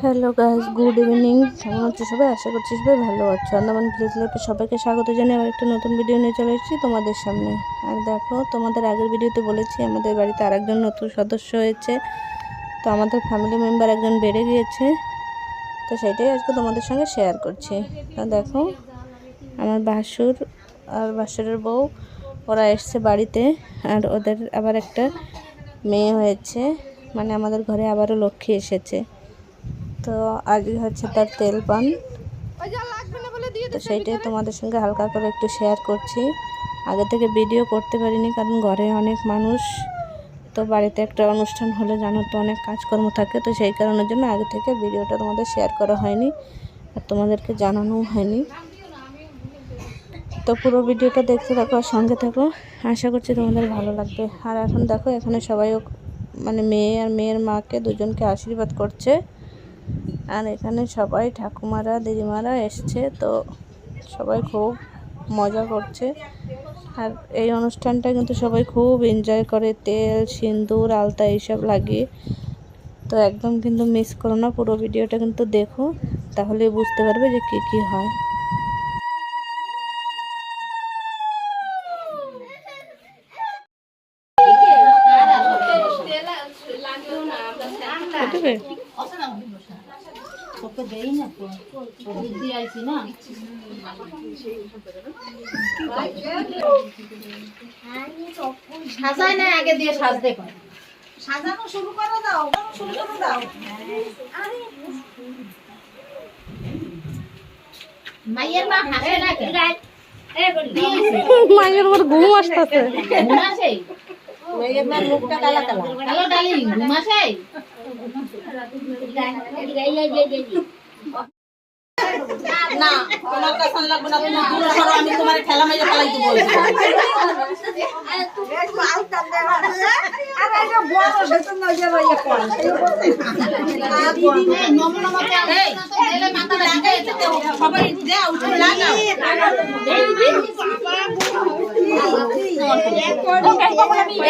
Hello guys, good evening. কেমন আছো সবাই? আশা করছি সবাই ভালো আছো। আন্দামান ভিলেজ লাইফে সবাইকে স্বাগত জানিয়ে আবার একটা নতুন ভিডিও নিয়ে চলে এসেছি তোমাদের সামনে। আর দেখো, তোমাদের আগের ভিডিওতে বলেছি আমাদের বাড়িতে আরেকজন নতুন সদস্য হয়েছে। তো আমাদের ফ্যামিলি মেম্বার একজন বেড়ে গিয়েছে, তো সেটাই আজকে তোমাদের সঙ্গে শেয়ার করছি। তো দেখো, আমার ভাসুর আর ভাসুরের বউ ওরা এসছে বাড়িতে, আর ওদের আবার একটা মেয়ে হয়েছে, মানে আমাদের ঘরে আবারও লক্ষ্মী এসেছে। তো আজকে হচ্ছে তার তেল পান, তো সেইটাই তোমাদের সঙ্গে হালকা করে একটু শেয়ার করছি। আগে থেকে ভিডিও করতে পারিনি কারণ ঘরে অনেক মানুষ, তো বাড়িতে একটা অনুষ্ঠান হলে জানো তো অনেক কাজকর্ম থাকে, তো সেই কারণের জন্য আগে থেকে ভিডিওটা তোমাদের শেয়ার করা হয়নি আর তোমাদেরকে জানানোও হয়নি। তো পুরো ভিডিওটা দেখতে থাকো আর সঙ্গে থাকো, আশা করছি তোমাদের ভালো লাগবে। আর এখন দেখো, এখানে সবাই মানে মেয়ে আর মেয়ের মাকে দুজনকে আশীর্বাদ করছে। আর এখানে সবাই ঠাকুমারা দিদিমারা এসছে, তো সবাই খুব মজা করছে। আর এই অনুষ্ঠানটা কিন্তু সবাই খুব এনজয় করে, তেল সিঁদুর আলতা এইসব লাগিয়ে। তো একদম কিন্তু মিস করো না, পুরো ভিডিওটা কিন্তু দেখো, তাহলে বুঝতে পারবে যে কী কী হয়। সাজায় না, আগে দিয়ে সাজতে কর। সাজানো শুরু করে দাও, শুরু করে দাও। মাইয়ের মা হাসে না কেন? মায়ের ওর ঘুম আসতেছে। ঘুম আসে? মেয়ের মার মুখটা কালা কালা। হ্যালো ডার্লিং, ঘুম আসে? না, তোমার কাছে লাগবে না, তুমি দূরে সরো, আমি তোমার খেলা মেরে ফেলাই দেব। সবাই লাগাও।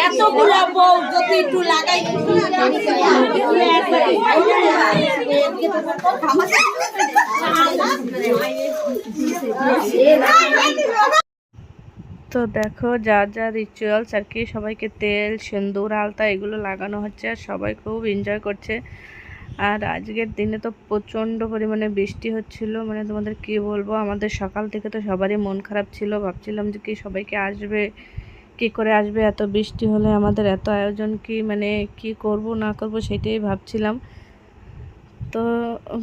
এতগুলো বউ যদি একটু লাগাই। তো দেখো, যা যা রিচুয়ালস আর কি, সবাইকে তেল সিঁদুর আলতা এগুলো লাগানো হচ্ছে আর সবাই খুব এনজয় করছে। আর আজকের দিনে তো প্রচণ্ড পরিমাণে বৃষ্টি হচ্ছিল, মানে তোমাদের কি বলবো, আমাদের সকাল থেকে তো সবারই মন খারাপ ছিল। ভাবছিলাম যে কি সবাইকে আসবে, কি করে আসবে, এত বৃষ্টি হলে আমাদের এত আয়োজন কি, মানে কি করব না করব সেটাই ভাবছিলাম। তো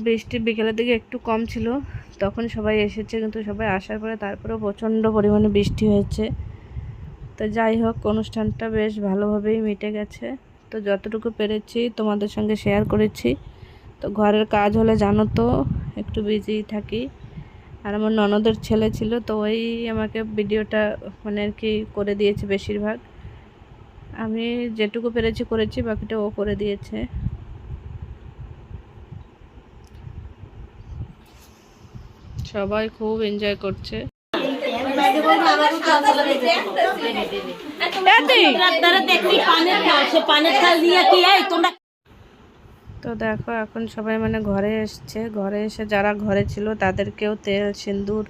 বৃষ্টি বিকেলের দিকে একটু কম ছিল, তখন সবাই এসেছে, কিন্তু সবাই আসার পরে তারপরেও প্রচণ্ড পরিমাণে বৃষ্টি হয়েছে। তো যাই হোক, অনুষ্ঠানটা বেশ ভালোভাবেই মিটে গেছে। তো যতটুকু পেরেছি তোমাদের সঙ্গে শেয়ার করেছি। তো ঘরের কাজ হলে জানো তো একটু বিজি থাকি। আর আমার ননদের ছেলে ছিল, তো ওই আমাকে ভিডিওটা মানে আর কি করে দিয়েছে বেশিরভাগ। আমি যেটুকু পেরেছি করেছি, বাকিটা ও করে দিয়েছে। সবাই খুব এনজয় করছে। তো দেখো, এখন সবাই মানে ঘরে এসছে, ঘরে এসে যারা ঘরে ছিল তাদেরকেও তেল সিঁদুর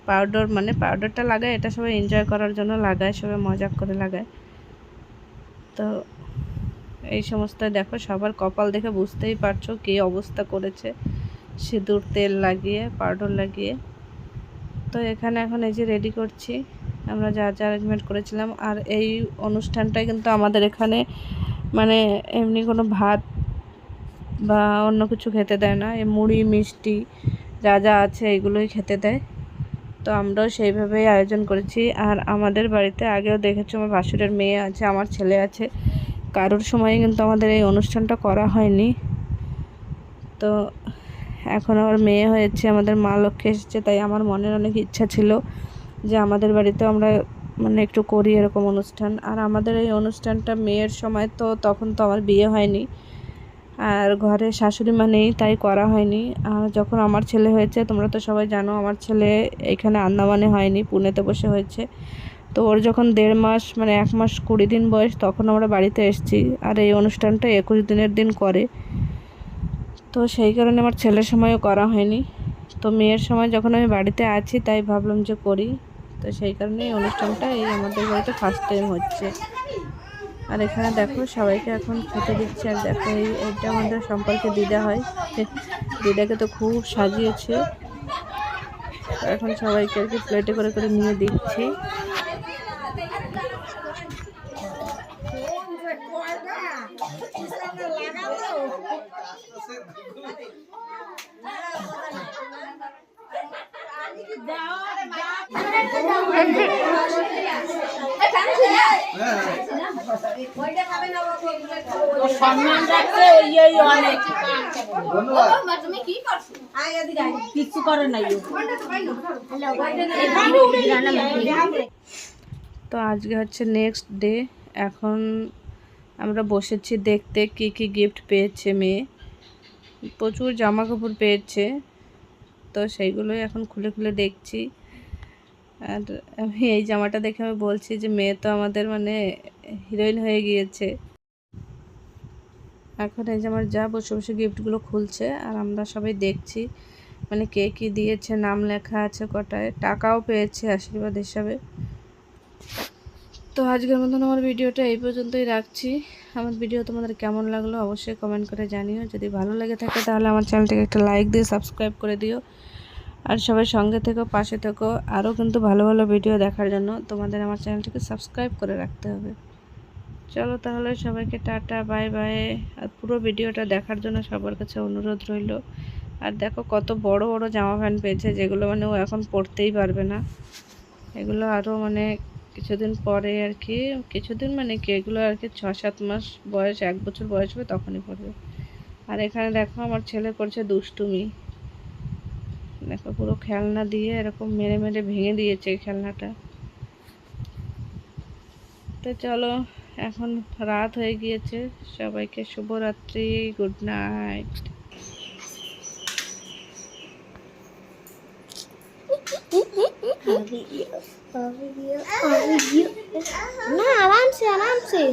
পাউডার, মানে পাউডারটা লাগায়, এটা সবাই এনজয় করার জন্য লাগায়, সবাই মজা করে লাগায়। তো এই সমস্ত দেখো, সবার কপাল দেখে বুঝতেই পারছো কী অবস্থা করেছে, সিঁদুর তেল লাগিয়ে পাউডার লাগিয়ে। তো এখানে এখন এই যে রেডি করছি আমরা যা যা অ্যারেঞ্জমেন্ট করেছিলাম। আর এই অনুষ্ঠানটাই কিন্তু আমাদের এখানে মানে এমনি কোনো ভাত বা অন্য কিছু খেতে দেয় না, এই মুড়ি মিষ্টি যা যা আছে এগুলোই খেতে দেয়। তো আমরাও সেইভাবেই আয়োজন করেছি। আর আমাদের বাড়িতে আগেও দেখেছো, আমার ভাসুরের মেয়ে আছে, আমার ছেলে আছে, কারোর সময় কিন্তু আমাদের এই অনুষ্ঠানটা করা হয়নি। তো এখন আমার মেয়ে হয়েছে, আমাদের মা লক্ষ্মী এসেছে, তাই আমার মনের অনেক ইচ্ছা ছিল যে আমাদের বাড়িতেও আমরা মানে একটু করি এরকম অনুষ্ঠান। আর আমাদের এই অনুষ্ঠানটা মেয়ের সময়, তো তখন তো আমার বিয়ে হয়নি আর ঘরে শাশুড়ি মা নেই, তাই করা হয়নি। আর যখন আমার ছেলে হয়েছে, তোমরা তো সবাই জানো আমার ছেলে এখানে আন্দামানে হয়নি, পুনেতে বসে হয়েছে। তো ওর যখন 1.5 মাস মানে 1 মাস 20 দিন বয়স, তখন আমরা বাড়িতে এসেছি। আর এই অনুষ্ঠানটা 21 দিনের দিন করে। তো সেই কারণে আমার ছেলের সময়ও করা হয়নি। তো মেয়ের সময় যখন আমি বাড়িতে আছি তাই ভাবলাম যে করি। তো সেই কারণে এই অনুষ্ঠানটা এই আমাদের বাড়িতে ফার্স্ট টাইম হচ্ছে। আর এখানে দেখো সবাইকে এখন খেতে দিচ্ছে। আর দেখো এইটা আমাদের সম্পর্কে দিদা হয়, দিদাকে তো খুব সাজিয়েছে। এখন সবাইকে আর কি প্লেটে করে করে নিয়ে দিচ্ছি। সম্মান রাখছে ওই অনেক কিছু করে নাই ও। তো আজকে হচ্ছে নেক্সট ডে। এখন আমরা বসেছি দেখতে কি কি গিফট পেয়েছে মেয়ে। প্রচুর জামা কাপড় পেয়েছে, তো সেইগুলোই এখন খুলে খুলে দেখছি। আর আমি এই জামাটা দেখে আমি বলছি যে মেয়ে তো আমাদের মানে হিরোইন হয়ে গিয়েছে। এখন এই যে আমার যা বসে বসে গিফটগুলো খুলছে আর আমরা সবাই দেখছি মানে কে কী দিয়েছে, নাম লেখা আছে কটায়, টাকাও পেয়েছে আশীর্বাদ হিসাবে। তো আজকের মতন আমার ভিডিওটা এই পর্যন্তই রাখছি। আমার ভিডিও তোমাদের কেমন লাগলো অবশ্যই কমেন্ট করে জানিও। যদি ভালো লেগে থাকে তাহলে আমার চ্যানেলটাকে একটা লাইক দিয়ে সাবস্ক্রাইব করে দিও। আর সবাই সঙ্গে থেকো, পাশে থেকো। আরও কিন্তু ভালো ভালো ভিডিও দেখার জন্য তোমাদের আমার চ্যানেলটাকে সাবস্ক্রাইব করে রাখতে হবে। চলো তাহলে সবাইকে টাটা, বাই বাই। আর পুরো ভিডিওটা দেখার জন্য সবার কাছে অনুরোধ রইল। আর দেখো কত বড় বড় জামা প্যান্ট পেয়েছে, যেগুলো মানে ও এখন পরতেই পারবে না। এগুলো আরও মানে কিছুদিন পরে আর কি, কিছুদিন মানে কি এগুলো আর কি 6-7 মাস বয়স, 1 বছর বয়স হবে তখনই পরবে। আর এখানে দেখো আমার ছেলে করছে দুষ্টুমি। দেখো পুরো খেলনা দিয়ে এরকম মেরে মেরে ভেঙে দিয়েছে এই খেলনাটা। তো চলো এখন রাত হয়ে গিয়েছে, সবাইকে শুভরাত্রি, গুড নাইট। ना आराम से